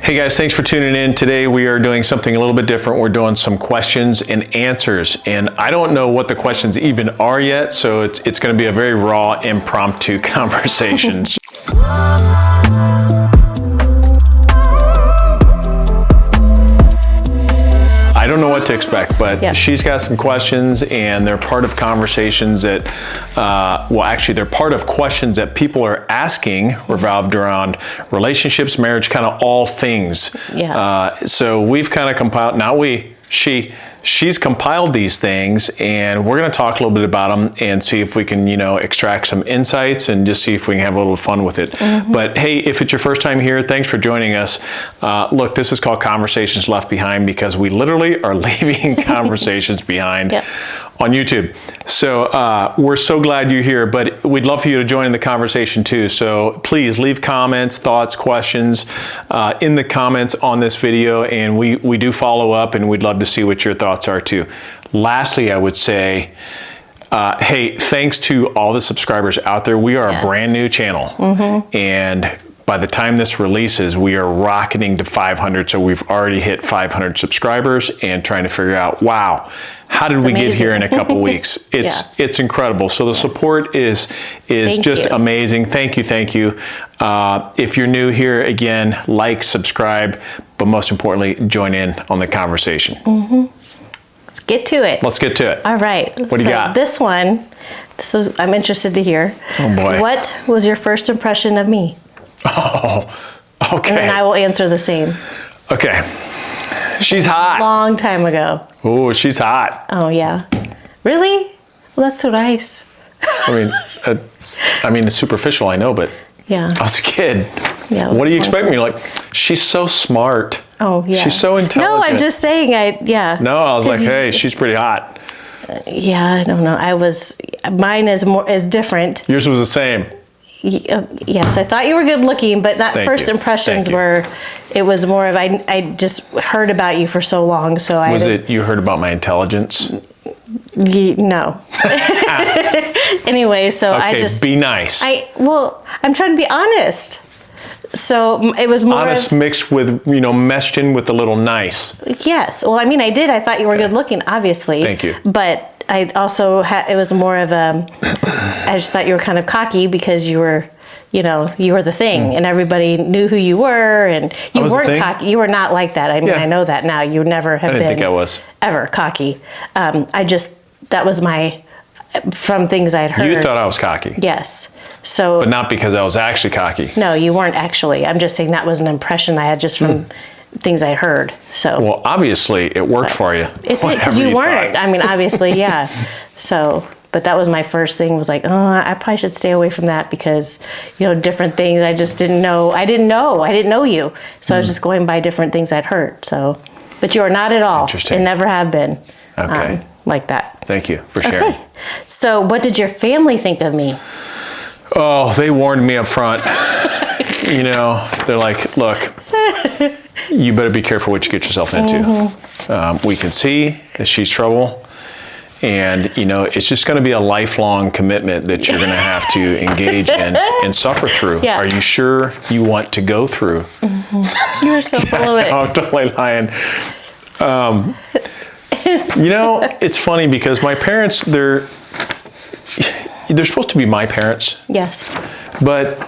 Hey guys, thanks for tuning in. Today we are doing something a little bit different. We're doing some questions and answers, and I don't know what the questions even are yet, so it's going to be a very raw, impromptu conversation. I don't know what to expect, but she's got some questions, and they're part of conversations that, well, actually, they're part of questions that people are asking, revolved around relationships, marriage, kind of all things. So we've kind of compiled, she's compiled these things, and we're going to talk a little bit about them and see if we can, extract some insights and just see if we can have a little fun with it. But hey, if it's your first time here, thanks for joining us. Look, this is called Conversations Left Behind because we literally are leaving conversations behind on YouTube. So we're so glad you're here, but we'd love for you to join in the conversation too. So please leave comments, thoughts, questions in the comments on this video, and we do follow up, and we'd love to see what your thoughts are too. Lastly, I would say, hey, thanks to all the subscribers out there. We are a brand new channel, and by the time this releases, we are rocketing to 500. So we've already hit 500 subscribers and trying to figure out, wow, how did we get here in a couple weeks? It's incredible. So the support is just amazing. Thank you. If you're new here, again, like, subscribe, but most importantly, join in on the conversation. Let's get to it. Let's get to it. All right. What do you got? This one, I'm interested to hear. Oh boy. What was your first impression of me? Oh, okay. And then I will answer the same. Okay. She's hot. Long time ago. Oh, she's hot. Oh, yeah. Really? Well, that's so nice. I mean, it's superficial, I know, but I was a kid. Yeah. What do you expect me? Like, she's so smart. Oh, yeah. She's so intelligent. No, I'm just saying, No, I was like, hey, she's pretty hot. Yeah, I don't know. Mine is different. Yours was the same. Yes, I thought you were good looking, but that first impressions it was more of, I just heard about you for so long, so Was it you heard about my intelligence? No. Anyway, so I just... be nice. I'm trying to be honest. So it was more honest mixed with, meshed in with a little nice. Yes. Well, I did. I thought you were good looking, obviously. Thank you. But I also it was more of I just thought you were kind of cocky because you were, you were the thing, and everybody knew who you were, and you weren't cocky. You were not like that. I know that now. You never have been. I didn't think I was ever cocky. That was from things I'd heard. You thought I was cocky. Yes. So. But not because I was actually cocky. No, you weren't actually. I'm just saying that was an impression I had just from things I heard. So. Well, obviously it worked for you. It did, because you weren't. Obviously, yeah. So, but that was my first thing, was like, oh, I probably should stay away from that because, different things I just didn't know. I didn't know you. So I was just going by different things I'd heard. So, but you are not at all. Interesting. And never have been. Okay. Like that. Thank you for sharing. Okay. So what did your family think of me? Oh, they warned me up front. They're like, look, you better be careful what you get yourself into. We can see that she's trouble. And, it's just going to be a lifelong commitment that you're going to have to engage in and suffer through. Yeah. Are you sure you want to go through? You're so full of it. I'm totally lying. It's funny because my parents, they're supposed to be my parents. Yes. But,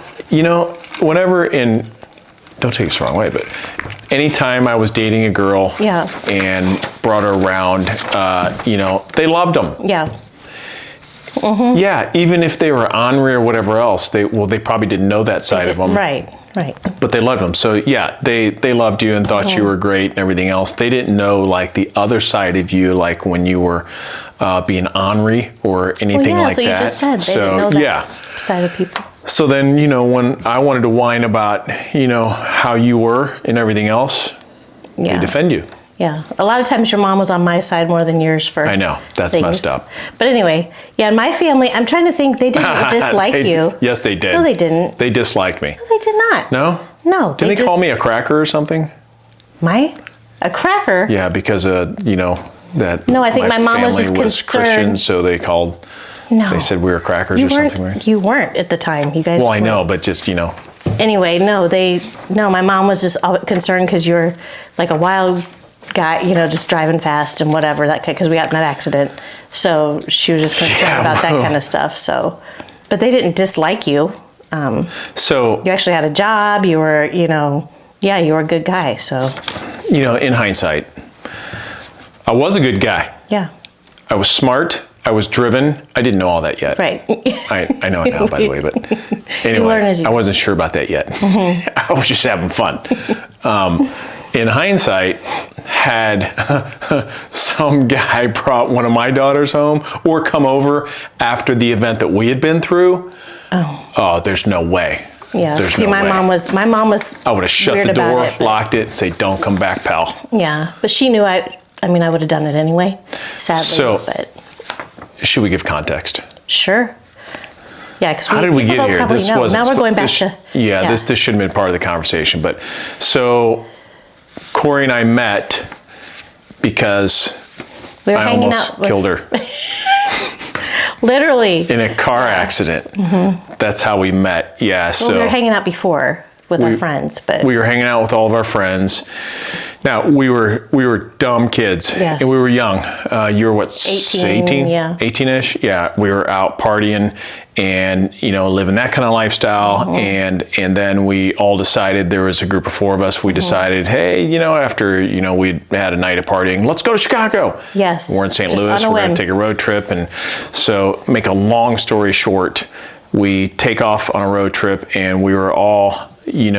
whenever don't take this the wrong way, but anytime I was dating a girl and brought her around, they loved them. Yeah. Yeah, even if they were ornery or whatever else, they probably didn't know that side of them. Right. But they loved them. So yeah, they loved you and thought you were great and everything else. They didn't know like the other side of you, like when you were being ornery or anything like so that. You just said they didn't know that side of people. So then, when I wanted to whine about, how you were and everything else, they defend you. Yeah. A lot of times your mom was on my side more than yours for I know. That's messed up. But anyway, in my family, I'm trying to think, they didn't dislike you. Yes, they did. No, they didn't. They disliked me. No, they did not. No? No. Didn't they call me a cracker or something? A cracker? Yeah, because, that no, I think my mom was just concerned. Christian, so they called... No. They said we were crackers or something, right? You weren't at the time. You guys Well, I know, but just, Anyway, no, my mom was just concerned because you're like a wild guy, just driving fast and whatever, because we got in that accident. So she was just concerned about that kind of stuff. So, but they didn't dislike you. So you actually had a job. You were, you were a good guy. So, in hindsight, I was a good guy. Yeah. I was smart. I was driven. I didn't know all that yet. Right. I know it now, by the way, but anyway, I wasn't sure about that yet. I was just having fun. In hindsight, had some guy brought one of my daughters home or come over after the event that we had been through, there's no way. Yeah. There's See, no my way. mom was I would have shut the door, locked it, and say, "Don't come back, pal." Yeah, but she knew I would have done it anyway, sadly. But should we give context? Sure. Yeah, because how did we get here? Now we're going back to. This shouldn't have been part of the conversation, but so Kori and I met because I almost killed her. Literally. In a car accident. Mm-hmm. That's how we met. Yeah. Well, so we were hanging out before with our friends, but we were hanging out with all of our friends. Now we were dumb kids, yes. And we were young. You were what? 18? Yeah. 18-ish. Yeah. We were out partying and living that kind of lifestyle. Mm-hmm. And then we all decided, there was a group of 4 of us. We decided, hey, after we'd had a night of partying, let's go to Chicago. Yes. We're in St. Louis. We're going to take a road trip, and so make a long story short, we take off on a road trip, and we were all. None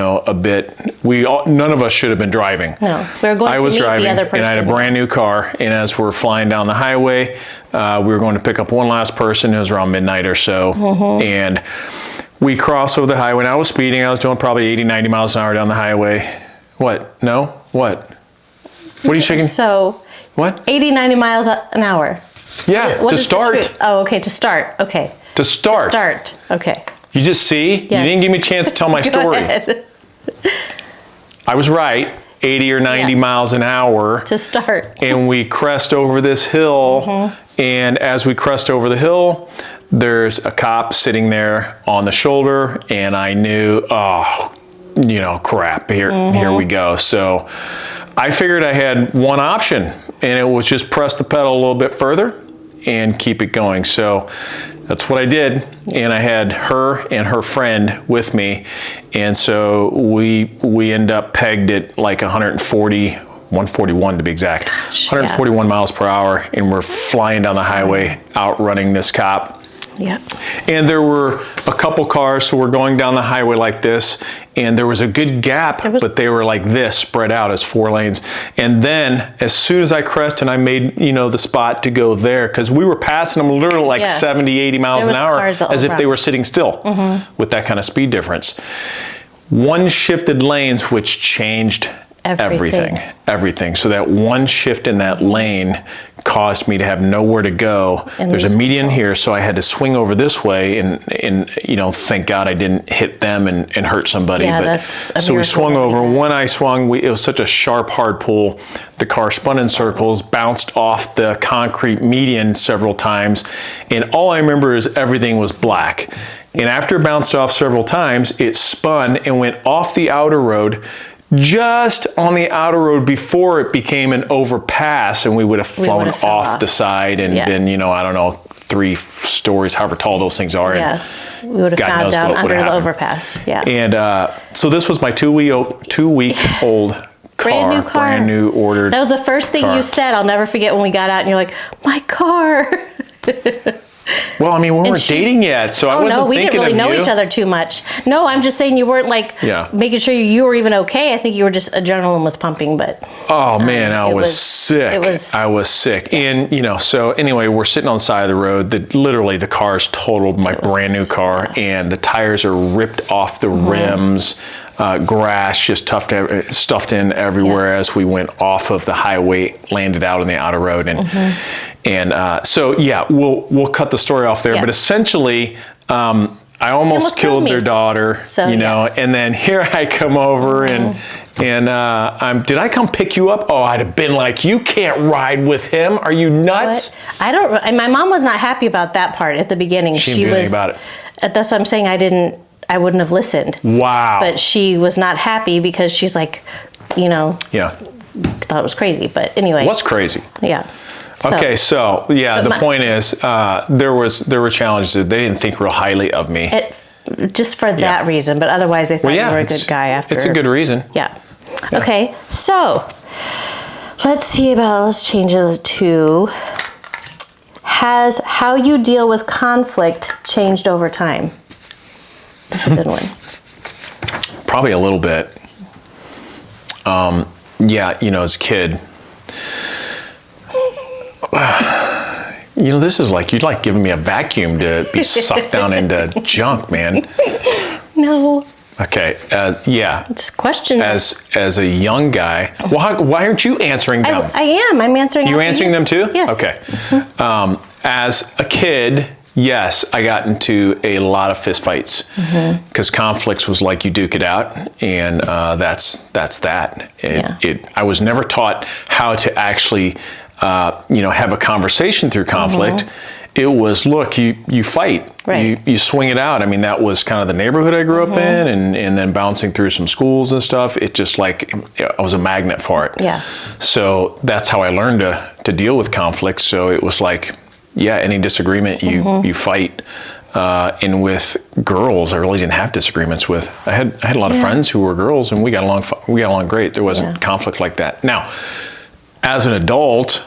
of us should have been driving. No, we were going I to was meet driving, the other person. and I had a brand new car. And as we're flying down the highway, we were going to pick up one last person. It was around midnight or so, and we crossed over the highway. And I was speeding. I was doing probably 80, 90 miles an hour down the highway. What? No? What? What are you shaking? So, what? 80, 90 miles an hour. Yeah, to start. Oh, okay, to start. Okay. To start. Okay. You just see? Yes. You didn't give me a chance to tell my story. Ahead. I was right, 80 or 90 miles an hour. To start. And we crest over this hill. And as we crest over the hill, there's a cop sitting there on the shoulder. And I knew, crap, here we go. So I figured I had one option, and it was just press the pedal a little bit further and keep it going. So that's what I did, and I had her and her friend with me, and so we end up pegged at like 141 to be exact. Gosh, 141 miles per hour, and we're flying down the highway, outrunning this cop. Yeah. And there were a couple cars, so we're going down the highway like this, and there was a good gap, but they were like this, spread out as 4 lanes. And then, as soon as I crested, and I made, the spot to go there, because we were passing them literally like 70, 80 miles an hour, as if they were sitting still with that kind of speed difference. One shifted lanes, which changed everything. So that one shift in that lane caused me to have nowhere to go. And there's a median here, so I had to swing over this way, and thank God I didn't hit them and hurt somebody. Yeah, but that's a so we swung over. Like when I swung, it was such a sharp, hard pull. The car spun in circles, bounced off the concrete median several times, and all I remember is everything was black. And after it bounced off several times, it spun and went off the outer road, just on the outer road before it became an overpass, and we would have flown off the side and been, 3 stories, however tall those things are. Yeah, we would have found out under the overpass. Yeah. And so this was my 2-week-old car. Brand new car. Brand new ordered. That was the first thing you said. I'll never forget when we got out and you're like, my car. Well, we weren't dating yet, so I wasn't thinking of you. No, we didn't really know each other too much. No, I'm just saying you weren't making sure you were even okay. I think you were just, adrenaline was pumping, but. Oh man, I was sick. I was sick. And, so anyway, we're sitting on the side of the road. Literally the car's totaled, my brand new car, and the tires are ripped off the rims. Grass just stuffed in everywhere as we went off of the highway, landed out on the outer road, and so we'll cut the story off there. But essentially, I almost killed their daughter, and then here I come over and did I come pick you up? Oh, I'd have been like, you can't ride with him. Are you nuts? What? I don't. My mom was not happy about that part at the beginning. She was about it. That's what I'm saying. I I wouldn't have listened. Wow. But she was not happy because she's like, Yeah. thought it was crazy. But anyway. What's crazy? Yeah. Okay, so yeah, the point is, there were challenges. They didn't think real highly of me. Just for that reason, but otherwise they thought you were a good guy after. It's a good reason. Yeah. Okay, so let's change it to, has how you deal with conflict changed over time? That's a good one. Probably a little bit. Yeah, as a kid, this is like, you'd like giving me a vacuum to be sucked down into junk, man. No. Okay, yeah. Just questions. As a young guy, why aren't you answering them? I am. I'm answering. You answering them too? Yes. Okay. As a kid, yes, I got into a lot of fist fights because conflicts was like you duke it out, and that's that. I was never taught how to actually, have a conversation through conflict. It was, look, you fight, right. you swing it out. I mean, that was kind of the neighborhood I grew up in, and then bouncing through some schools and stuff. It just like, I was a magnet for it. Yeah. So that's how I learned to deal with conflict. So it was like, yeah, any disagreement, you fight. And with girls, I really didn't have disagreements with. I had a lot of friends who were girls, and we got along great. There wasn't conflict like that. Now, as an adult,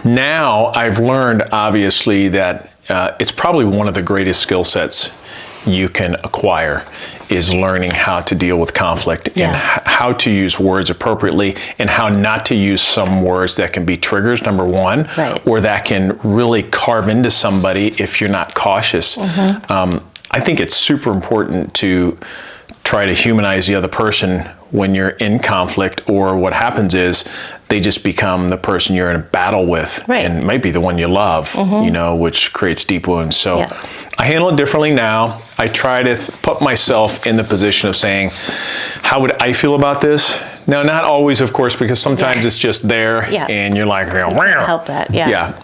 now I've learned, obviously, that it's probably one of the greatest skill sets you can acquire is learning how to deal with conflict and how to use words appropriately and how not to use some words that can be triggers, number one, or that can really carve into somebody if you're not cautious. I think it's super important to try to humanize the other person when you're in conflict, or what happens is they just become the person you're in a battle with, and it might be the one you love, which creates deep wounds. So I handle it differently now. I try to put myself in the position of saying, how would I feel about this? Now, not always, of course, because sometimes it's just there and you're like, help that,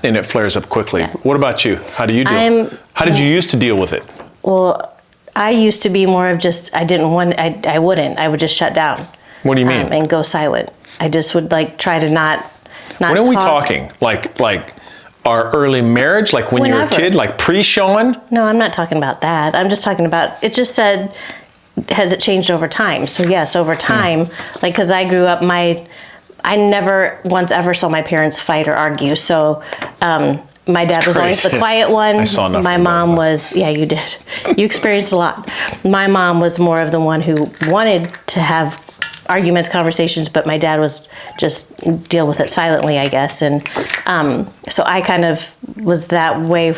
and it flares up quickly. What about you? How do you deal? How did you used to deal with it? Well, I used to be more of just, I would just shut down. What do you mean? And go silent. I just would try to not When are we talking? Like our early marriage? Like when you were a kid? Like pre-Shawn? No, I'm not talking about that. I'm just talking about, it just said, has it changed over time? So yes, over time, because I grew up, I never once ever saw my parents fight or argue. So, my dad was always the quiet one. I saw nothing. My mom was, you did. You experienced a lot. My mom was more of the one who wanted to have arguments, conversations, but my dad was just deal with it silently, I guess. And so I kind of was that way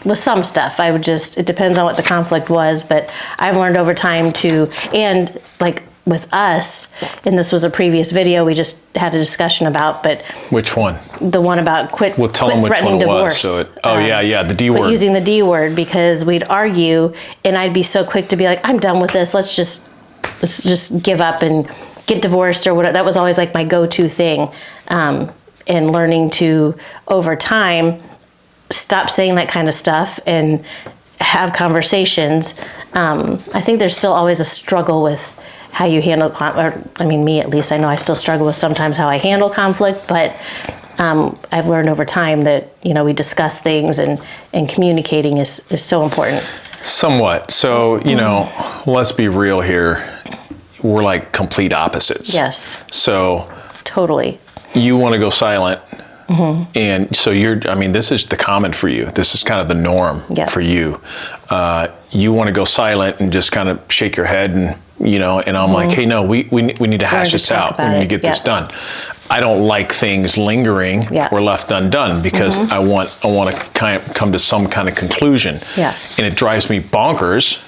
with some stuff. I would it depends on what the conflict was, but I've learned over time and with us, and this was a previous video we just had a discussion about, but which one? The one about quit threatening divorce. The D word. Using the D word, because we'd argue, and I'd be so quick to be like, I'm done with this. Let's just give up and get divorced or whatever. That was always like my go-to thing. And learning to, over time, stop saying that kind of stuff and have conversations. I think there's still always a struggle with how you handle, me at least, I know I still struggle with sometimes how I handle conflict, but I've learned over time that, we discuss things and communicating is so important. Somewhat. So, let's be real here. We're like complete opposites. Yes. So. Totally. You want to go silent. And so this is the common for you. This is kind of the norm for you. You want to go silent and just kind of shake your head and I'm like, hey, no, we need to hash this out. We need to get this done. I don't like things lingering or left undone because I want to come to some kind of conclusion. Yeah. And it drives me bonkers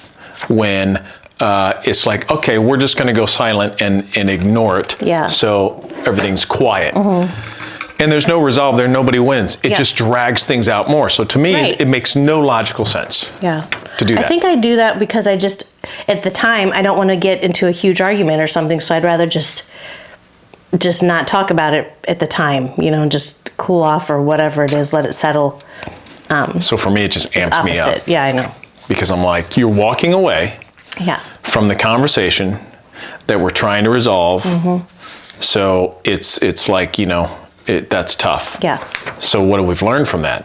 when it's like, okay, we're just going to go silent and ignore it. Yeah. So everything's quiet. And there's no resolve there. Nobody wins. It just drags things out more. So to me, it makes no logical sense. Yeah. To do that. I think I do that because I just, at the time, I don't want to get into a huge argument or something. So I'd rather just not talk about it at the time. Just cool off or whatever it is. Let it settle. So for me, it just amps me up. Yeah, I know. because I'm like, you're walking away from the conversation that we're trying to resolve. So it's like, that's tough. Yeah. So what have we learned from that?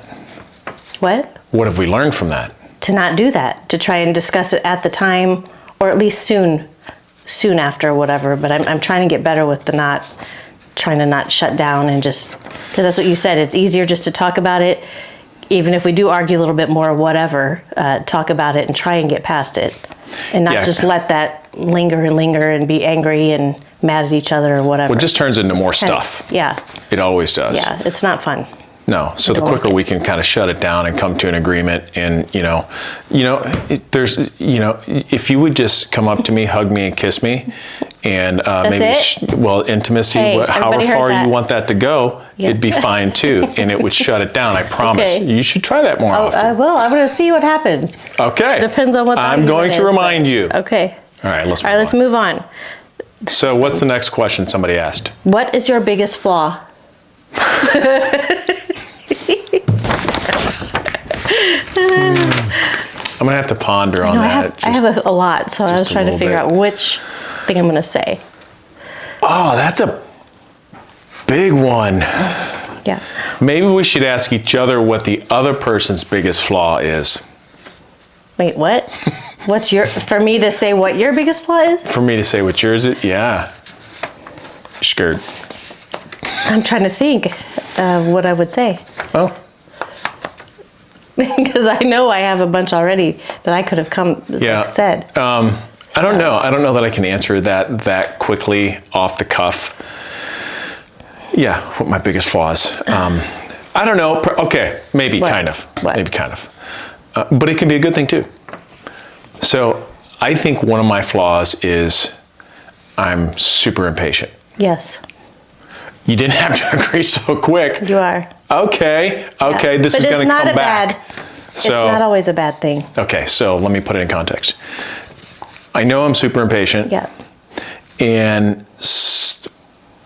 What? What have we learned from that? To not do that, to try and discuss it at the time, or at least soon after, whatever. But I'm trying to get better with trying to not shut down and just, because that's what you said, it's easier just to talk about it, even if we do argue a little bit more, whatever, talk about it and try and get past it, and not just let that linger and be angry and mad at each other or whatever. Well, it just turns into more tense. stuff. Yeah. It always does. Yeah, it's not fun. No, so the quicker we can kind of shut it down and come to an agreement, and there's if you would just come up to me, hug me, and kiss me, and intimacy, however far you want that to go, it'd be fine too, and it would shut it down. I promise. Okay. You should try that more often. I will. I'm going to see what happens. Okay. Depends on what I'm going to remind you. Okay. All right. Let's move on. So, what's the next question somebody asked? What is your biggest flaw? I'm gonna have to ponder on that. I have a lot, so I was trying to figure out which thing I'm gonna say. Oh, that's a big one. Yeah. Maybe we should ask each other what the other person's biggest flaw is. Wait, what? For me to say what your biggest flaw is? For me to say what yours is? Yeah. Scared. I'm trying to think of what I would say. Oh. Because I know I have a bunch already that I could have said. I don't know. I don't know that I can answer that quickly off the cuff. Yeah, what my biggest flaws. I don't know. Okay, maybe kind of. What? Maybe kind of. But it can be a good thing too. So I think one of my flaws is I'm super impatient. Yes. You didn't have to agree so quick. You are. Okay, this is going to come back. It's not always a bad thing. Okay, so let me put it in context. I know I'm super impatient. Yeah.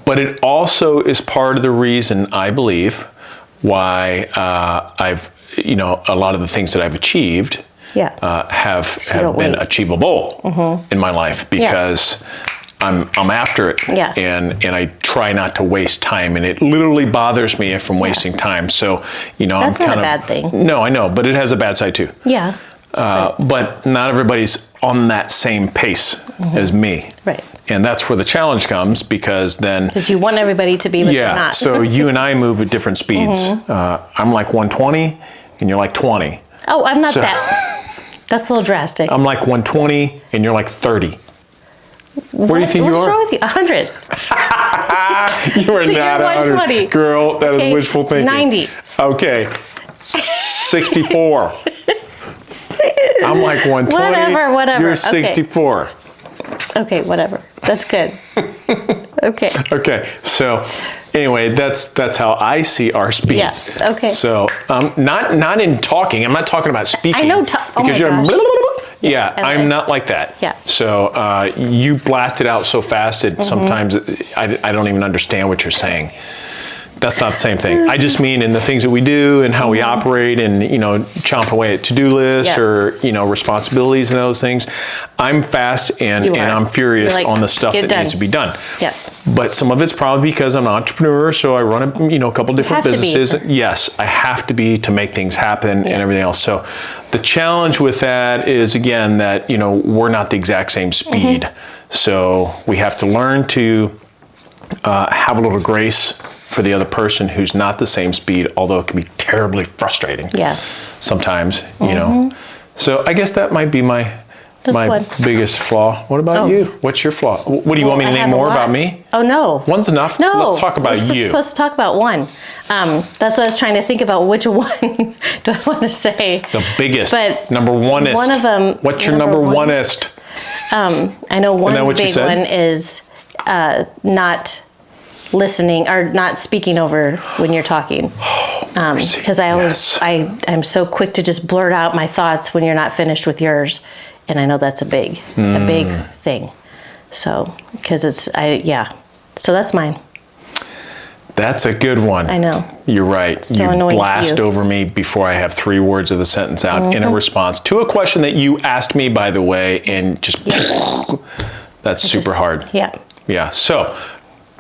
But it also is part of the reason, I believe, why I've, a lot of the things that I've achieved have been achievable in my life, because I'm after it, and I try not to waste time, and it literally bothers me if I'm wasting time. So, that's not a bad thing. No, I know, but it has a bad side too. Yeah. But not everybody's on that same pace as me. Right. And that's where the challenge comes, because you want everybody to be, but you're not. So you and I move at different speeds. I'm like 120, and you're like 20. Oh, I'm not that. That's a little drastic. I'm like 120, and you're like 30. Where do you think you are? What's wrong with you? 100. You are not 120. Girl, that is wishful thinking. 90. Okay. 64. I'm like 120. Whatever. You're 64. Okay, whatever. That's good. Okay. Okay. So anyway, that's how I see our speeds. Yes. Okay. So not in talking. I'm not talking about speaking. I know. Because you're yeah, I'm not like that. Yeah. So you blast it out so fast that sometimes I don't even understand what you're saying. That's not the same thing. I just mean in the things that we do and how we operate, and chomp away at to-do lists or responsibilities and those things. I'm fast and I'm furious on the stuff that needs to be done. Yeah. But some of it's probably because I'm an entrepreneur, so I run a couple different businesses. Yes, I have to be to make things happen and everything else. So the challenge with that is, again, that we're not the exact same speed. So we have to learn to have a little grace for the other person who's not the same speed, although it can be terribly frustrating. Yeah. Sometimes, So I guess that might be my biggest flaw. What about you? What's your flaw? What do you want me to name more about me? Oh, no. One's enough. No. Let's talk about you. We're supposed to talk about one. That's what I was trying to think about. Which one do I want to say? The biggest. But number one-est. One of them. What's your number one-est? I know one big one is not listening or not speaking over when you're talking, because I'm so quick to just blurt out my thoughts when you're not finished with yours, and I know that's a big thing. So because so that's mine. That's a good one. I know. You're right. So you annoying blast over me before I have 3 words of the sentence out in a response to a question that you asked me, by the way, and just that's super hard. Yeah. Yeah. So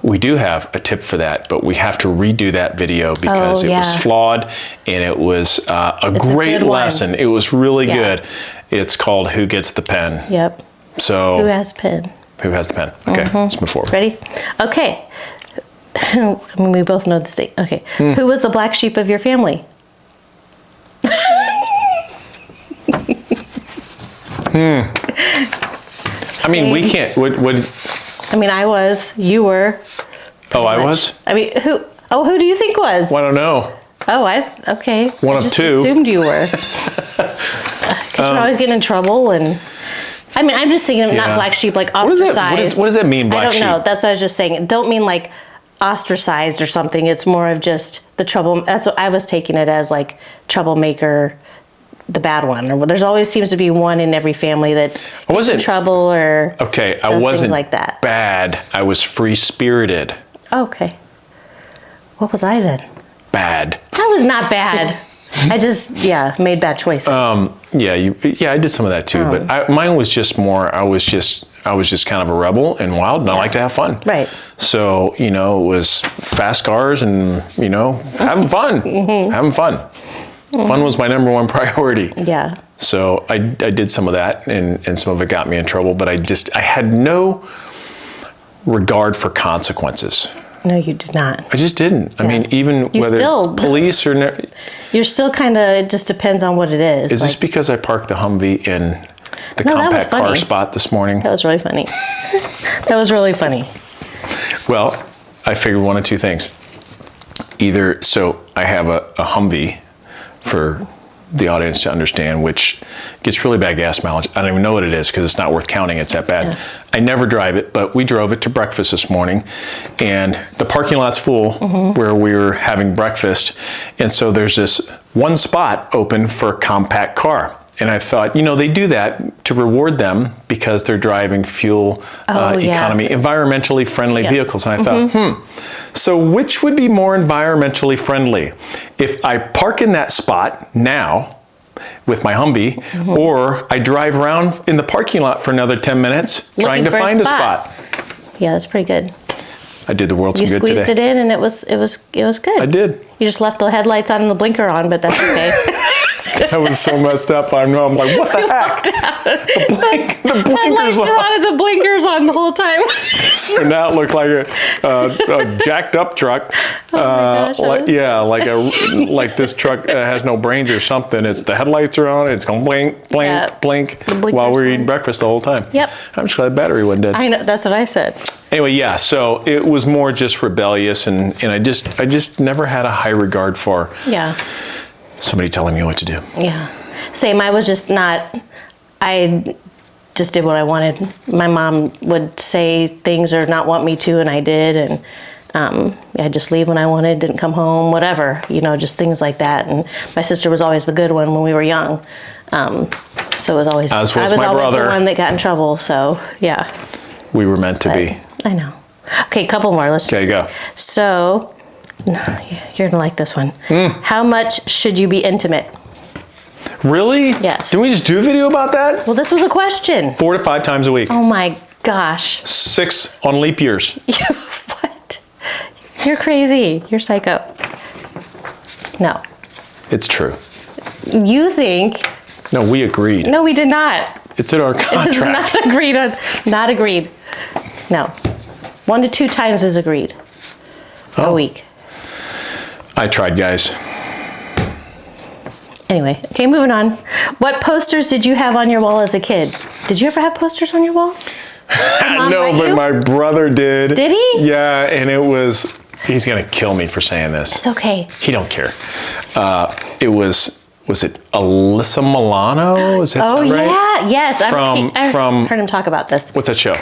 we do have a tip for that, but we have to redo that video because it was flawed and it was a great lesson. It was really good. It's called Who Gets the Pen? Yep. So who has pen? Who has the pen? Okay, let's move forward. Ready? Okay. I mean, we both know the same. Okay. Who was the black sheep of your family? I mean, we can't. I mean, I was. You were. Oh, I was? I mean, who? Oh, who do you think was? Well, I don't know. Oh, okay. One I of just 2. Assumed you were. Because you're always getting in trouble, and I mean, I'm just thinking of not black sheep, like ostracized. What does that mean, black sheep? I don't know. That's what I was just saying. It don't mean like ostracized or something. It's more of just the trouble. That's what I was taking it as, like troublemaker, the bad one. Or there's always seems to be one in every family that gets in trouble or I wasn't things like that. Bad. I was free-spirited. Okay. What was I then? Bad. I was not bad. I just made bad choices. I did some of that too, but mine was just more. I was just kind of a rebel and wild, and I like to have fun. Right. So it was fast cars and having fun, having fun. Fun was my number 1 priority. Yeah. So I did some of that, and some of it got me in trouble. But I had no regard for consequences. No, you did not. I just didn't. I mean, even whether police or... You're still kind of, it just depends on what it is. Is this because I parked the Humvee in the compact car spot this morning? That was really funny. That was really funny. Well, I figured one of 2 things. Either, so I have a Humvee for the audience to understand, which gets really bad gas mileage. I don't even know what it is because it's not worth counting. It's that bad. Yeah. I never drive it, but we drove it to breakfast this morning, and the parking lot's full where we were having breakfast. And so there's this one spot open for a compact car. And I thought, they do that to reward them because they're driving fuel economy, environmentally friendly vehicles. And I thought, so which would be more environmentally friendly? If I park in that spot now with my Humvee, or I drive around in the parking lot for another 10 minutes trying to find a spot. Yeah, that's pretty good. I did the world some good today. You squeezed it in, and it was good. I did. You just left the headlights on and the blinker on, but that's okay. That was so messed up. I'm like, what the heck? The blinkers on. The blinkers on the whole time. So now it looked like a jacked up truck. Oh my gosh, like this truck has no brains or something. It's the headlights are on. It's going blink, blink, blink while we're eating breakfast the whole time. Yep. I'm just glad the battery wasn't dead. I know. That's what I said. Anyway, so it was more just rebellious, and I just never had a high regard for somebody telling me what to do. Yeah. Same. I was just not, I just did what I wanted. My mom would say things or not want me to, and I did. And I'd just leave when I wanted, didn't come home, whatever, just things like that. And my sister was always the good one when we were young. So it was always, I was always the one that got in trouble. So yeah. We were meant to be. I know. Okay, a couple more. Let's go. So, you're going to like this one. How much should you be intimate? Really? Yes. Didn't we just do a video about that? Well, this was a question. 4 to 5 times a week. Oh my gosh. 6 on leap years. What? You're crazy. You're psycho. No. It's true. You think. No, we agreed. No, we did not. It's in our contract. It's not agreed on. Not agreed. No. 1 to 2 times is agreed. A week. I tried, guys. Anyway, okay, moving on. What posters did you have on your wall as a kid? Did you ever have posters on your wall? No, but my brother did. Did he? Yeah, and it was, he's going to kill me for saying this. It's okay. He don't care. It was it Alyssa Milano? Is that sound right? Yeah, yes. I from heard him talk about this. What's that show?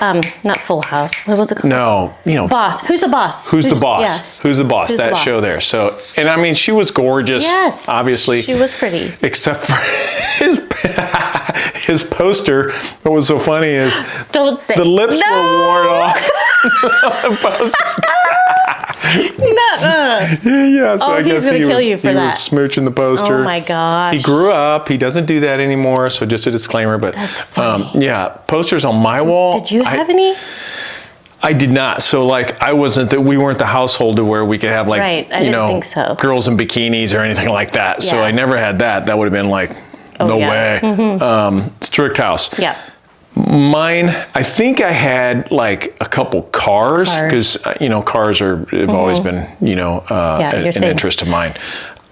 Not Full House. What was it called? No, Boss. Who's the boss? Who's the boss? Yeah. Who's the boss? That show there. So, and I mean, she was gorgeous. Yes. Obviously. She was pretty. Except for his poster. What was so funny is don't say the lips were worn off. Yeah, so I guess he's gonna kill you for that. He was smooching the poster. Oh my gosh. He grew up. He doesn't do that anymore. So just a disclaimer. But that's funny. yeah, posters on my wall. Did you have any? I did not. So like we weren't the household to where we could have like, right. I didn't think so. Girls in bikinis or anything like that. Yeah. So I never had that. That would have been like, no way. Mm-hmm. Strict house. Yeah. Mine, I think I had like a couple cars because, cars have always been, an interest of mine.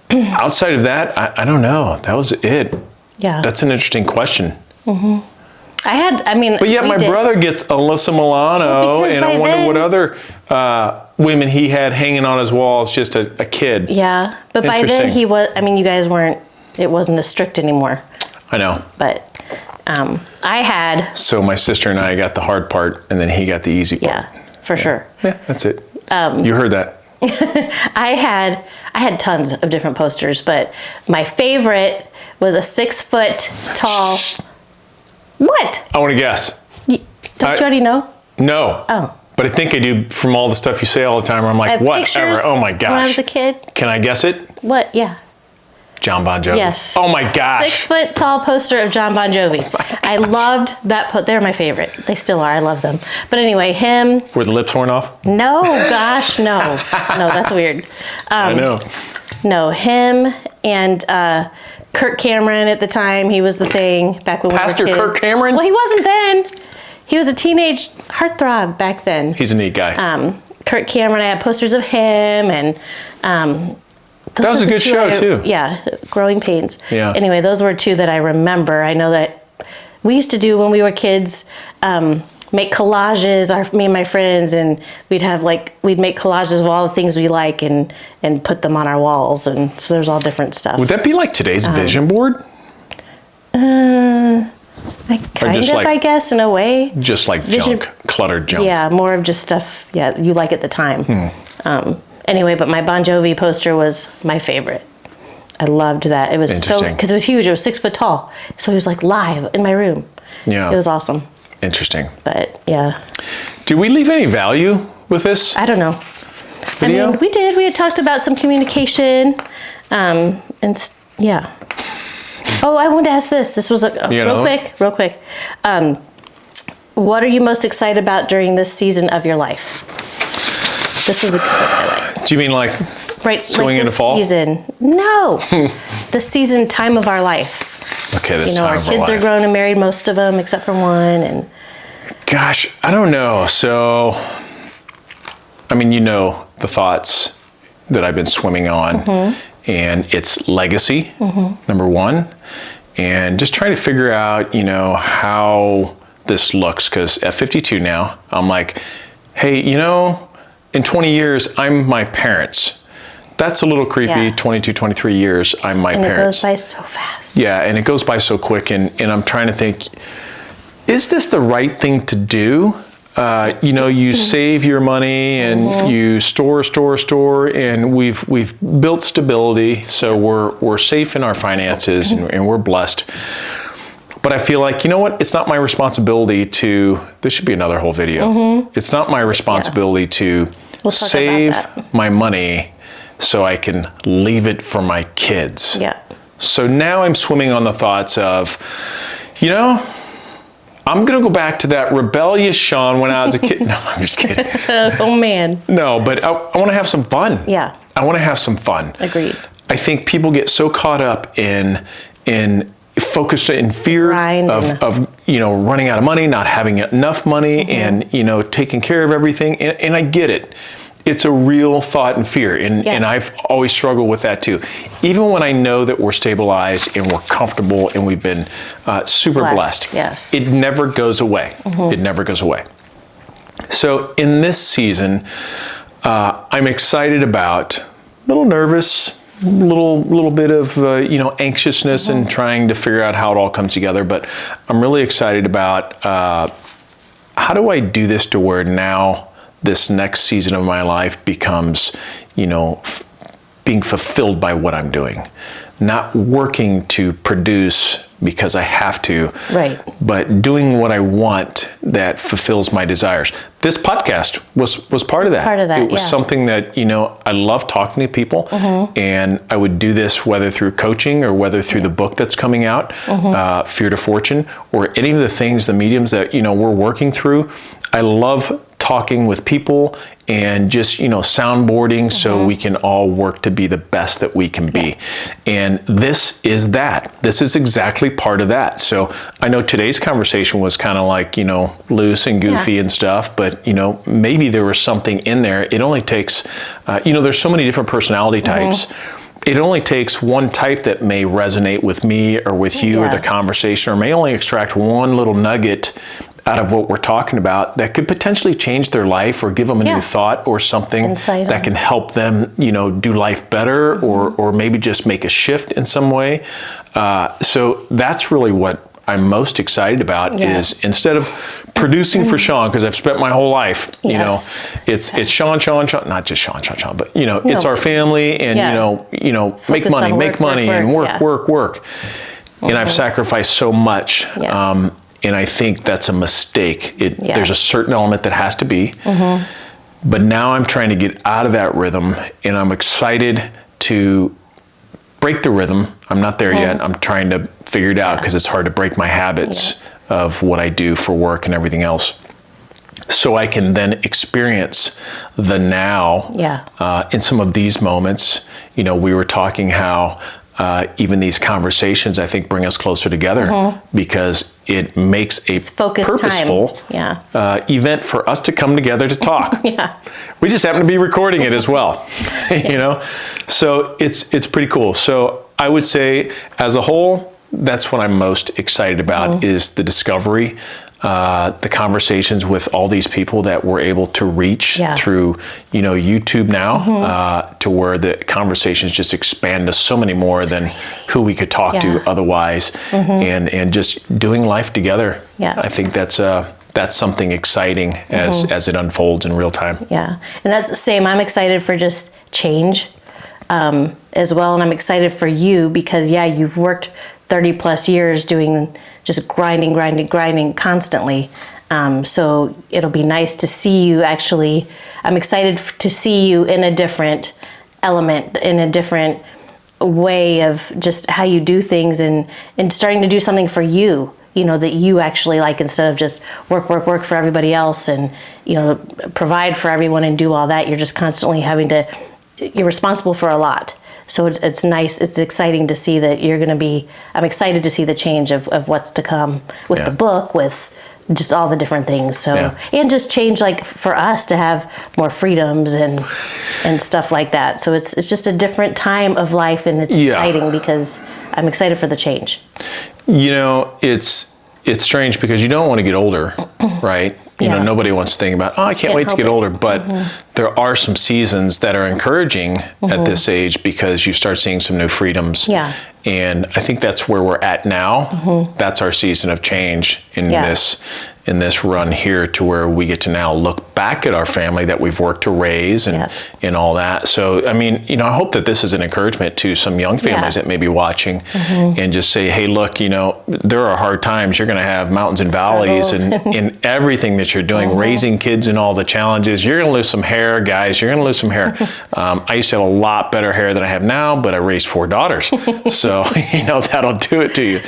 Outside of that, I don't know. That was it. Yeah. That's an interesting question. Mm-hmm. But yet my brother gets Alyssa Milano, and I wonder what other women he had hanging on his wall as just a kid. Yeah, but by then he was, you guys weren't, it wasn't as strict anymore. I know. But I had. So my sister and I got the hard part, and then he got the easy part. Yeah, for sure. Yeah, that's it. You heard that. I had tons of different posters, but my favorite was a 6 foot tall. What? I want to guess. Don't you already know? No. Oh. But I think I do from all the stuff you say all the time. I'm like, whatever. Oh my gosh. When I was a kid. Can I guess it? What? Yeah. John Bon Jovi. Yes. Oh my gosh. 6 foot tall poster of John Bon Jovi. I loved that. They're my favorite. They still are. I love them. But anyway, him. Were the lips worn off? No, gosh, no. No, that's weird. I know. No, him and Kirk Cameron at the time. He was the thing back when Pastor we were kids. Kirk Cameron? Well, he wasn't then. He was a teenage heartthrob back then. He's a neat guy. Kirk Cameron, I had posters of him, and that was a good show too. Yeah, Growing Pains. Yeah. Anyway, those were two that I remember. I know that we used to do when we were kids, make collages, me and my friends, and we'd make collages of all the things we like and put them on our walls, and so there's all different stuff. Would that be like today's vision board? I guess, in a way. Just like junk, cluttered junk. Yeah, more of just stuff, you like at the time. Anyway, but my Bon Jovi poster was my favorite. I loved that. It was because it was huge. It was 6 foot tall. So it was like live in my room. Yeah. It was awesome. Interesting. But yeah. Did we leave any value with this? I don't know. Video? We did. We had talked about some communication. Yeah. Oh, I wanted to ask this. This was real quick. What are you most excited about during this season of your life? This is a good one I like. Do you mean like swing into fall? Season? No. The season time of our life. Okay, this time of our life. Our kids are grown and married, most of them, except for one. And gosh, I don't know. So, the thoughts that I've been swimming on, and it's legacy, number one, and just trying to figure out, how this looks. Because at 52 now, I'm like, hey, in 20 years, I'm my parents. That's a little creepy. Yeah. 22, 23 years, I'm my parents. And it goes by so fast. Yeah, and it goes by so quick. And I'm trying to think, is this the right thing to do? You save your money and you store, and we've built stability. So we're safe in our finances and we're blessed. But I feel like, it's not my responsibility this should be another whole video. It's not my responsibility to save my money so I can leave it for my kids. Yeah. So now I'm swimming on the thoughts of, I'm going to go back to that rebellious Shawn when I was a kid. No, I'm just kidding. Oh, man. No, but I want to have some fun. Yeah. I want to have some fun. Agreed. I think people get so caught up in focused in fear of running out of money, not having enough money, and taking care of everything. And I get it. It's a real thought and fear, and I've always struggled with that too. Even when I know that we're stabilized and we're comfortable and we've been super blessed, yes, it never goes away. It never goes away. So in this season, I'm excited about, a little nervous, little bit of anxiousness and trying to figure out how it all comes together. But I'm really excited about how do I do this to where now this next season of my life becomes, being fulfilled by what I'm doing. not working to produce because I have to, right, but doing what I want that fulfills my desires. This podcast was part of that. Part of that. It was something that, I love talking to people, and I would do this whether through coaching or whether through the book that's coming out, Fear to Fortune, or any of the things, the mediums that, we're working through. I love talking with people and just, soundboarding so we can all work to be the best that we can be. And this is that. This is exactly part of that. So I know today's conversation was kind of like, loose and goofy and stuff, but, maybe there was something in there. It only takes, there's so many different personality types. It only takes one type that may resonate with me or with you or the conversation, or may only extract one little nugget out of what we're talking about that could potentially change their life or give them a new thought or something that can help them, do life better or maybe just make a shift in some way. So that's really what I'm most excited about is instead of producing for Shawn, because I've spent my whole life, it's Shawn, not just Shawn, but it's our family and make money and work. And I've sacrificed so much. And I think that's a mistake. There's a certain element that has to be. But now I'm trying to get out of that rhythm, and I'm excited to break the rhythm. I'm not there yet. I'm trying to figure it out because it's hard to break my habits of what I do for work and everything else. So I can then experience the now in some of these moments. We were talking how even these conversations, I think, bring us closer together because it makes a purposeful event for us to come together to talk. We just happen to be recording it as well, So it's pretty cool. So I would say, as a whole, that's what I'm most excited about is the discovery. The conversations with all these people that we're able to reach through, YouTube now, to where the conversations just expand to so many more than who we could talk to otherwise, and just doing life together. I think that's something exciting as it unfolds in real time. And that's the same. I'm excited for just change as well, and I'm excited for you because you've worked 30 plus years doing just grinding constantly. So it'll be nice to see you actually. I'm excited to see you in a different element, in a different way of just how you do things and starting to do something for you, that you actually like, instead of just work for everybody else and, provide for everyone and do all that. You're just constantly you're responsible for a lot. So it's nice. It's exciting to see that I'm excited to see the change of what's to come with the book, with just all the different things. So, and just change, like for us to have more freedoms and stuff like that. So it's just a different time of life, and it's exciting because I'm excited for the change. It's strange because you don't want to get older, right? Nobody wants to think about, I can't wait to get older. But there are some seasons that are encouraging at this age because you start seeing some new freedoms. And I think that's where we're at now. That's our season of change in this run here, to where we get to now look back at our family that we've worked to raise and all that. So, I mean, I hope that this is an encouragement to some young families that may be watching and just say, hey, look, there are hard times. You're going to have mountains and valleys and in everything that you're doing, raising kids and all the challenges. You're going to lose some hair, guys. You're going to lose some hair. I used to have a lot better hair than I have now, but I raised 4 daughters. So, that'll do it to you.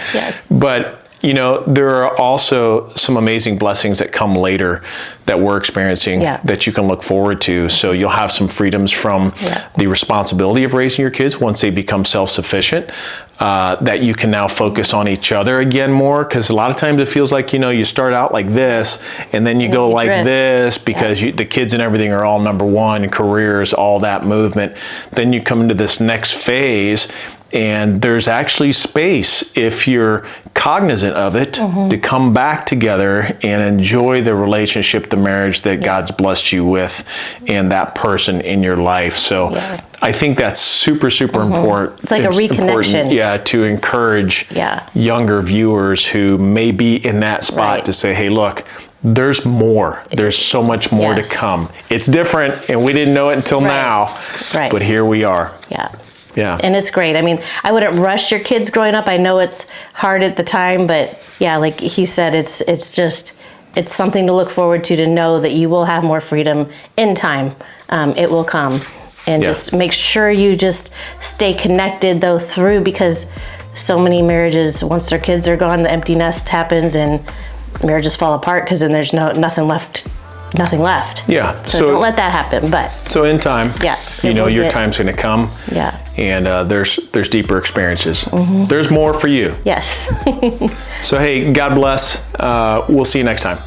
But there are also some amazing blessings that come later that we're experiencing that you can look forward to. So you'll have some freedoms from the responsibility of raising your kids once they become self-sufficient, that you can now focus on each other again more. Because a lot of times it feels like, you start out like this and then you go like this because the kids and everything are all number one, careers, all that movement. Then you come into this next phase, and there's actually space, if you're cognizant of it, to come back together and enjoy the relationship, the marriage that God's blessed you with, and that person in your life. So I think that's super, super important. It's like a reconnection. To encourage younger viewers who may be in that spot to say, hey, look, there's more. There's so much more to come. It's different, and we didn't know it until now, but here we are. Yeah. And it's great. I mean, I wouldn't rush your kids growing up. I know it's hard at the time, but yeah, like he said, it's something to look forward to know that you will have more freedom in time. It will come. And just make sure you just stay connected though through, because so many marriages, once their kids are gone, the empty nest happens and marriages fall apart because then there's nothing left. Yeah. So don't let that happen. But so in time, your time's going to come. Yeah. And there's deeper experiences. There's more for you. Yes. So hey, God bless. We'll see you next time.